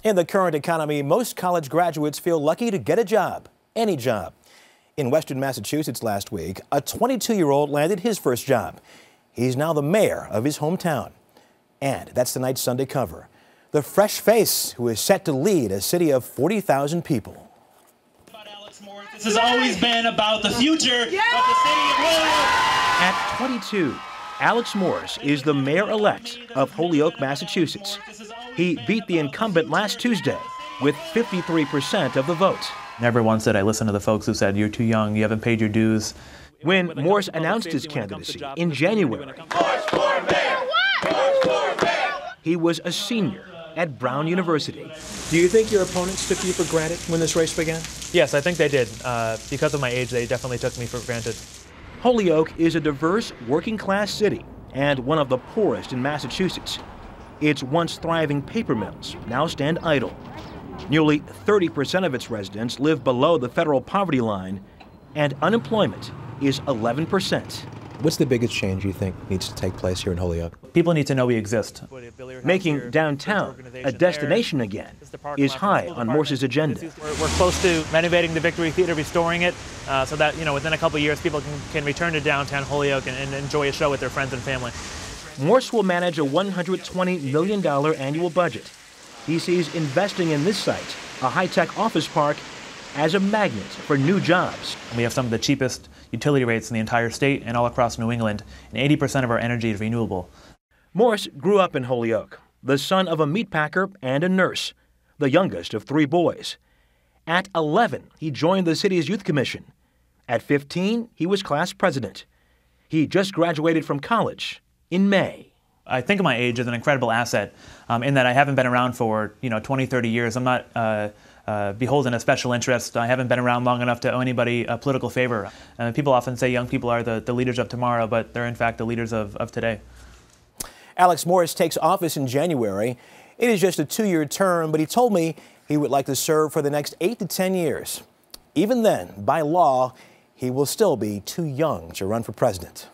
In the current economy, most college graduates feel lucky to get a job, any job. In Western Massachusetts last week, a 22-year-old landed his first job. He's now the mayor of his hometown. And that's tonight's Sunday cover. The fresh face who is set to lead a city of 40,000 people. Alex Morse. This has always been about the future of the city of Holyoke. At 22, Alex Morse is the mayor-elect of Holyoke, Massachusetts. He beat the incumbent last Tuesday with 53% of the vote. Never once did I listen to the folks who said, "You're too young, you haven't paid your dues." When Morse announced his candidacy in January, he was a senior at Brown University. Do you think your opponents took you for granted when this race began? Yes, I think they did. Because of my age, they definitely took me for granted. Holyoke is a diverse, working-class city and one of the poorest in Massachusetts. Its once thriving paper mills now stand idle. Nearly 30% of its residents live below the federal poverty line, and unemployment is 11%. What's the biggest change you think needs to take place here in Holyoke? People need to know we exist. Making downtown a destination again is high on Morse's agenda. We're close to renovating the Victory Theater, restoring it, so that within a couple of years people can return to downtown Holyoke and enjoy a show with their friends and family. Morse will manage a $120 million annual budget. He sees investing in this site, a high-tech office park, as a magnet for new jobs. We have some of the cheapest utility rates in the entire state and all across New England, and 80% of our energy is renewable. Morse grew up in Holyoke, the son of a meatpacker and a nurse, the youngest of 3 boys. At 11, he joined the city's youth commission. At 15, he was class president. He just graduated from college in May. I think of my age as an incredible asset in that I haven't been around for 20, 30 years. I'm not beholden to special interest. I haven't been around long enough to owe anybody a political favor. People often say young people are the leaders of tomorrow, but they're in fact the leaders of today. Alex Morse takes office in January. It is just a 2-year term, but he told me he would like to serve for the next 8 to 10 years. Even then, by law, he will still be too young to run for president.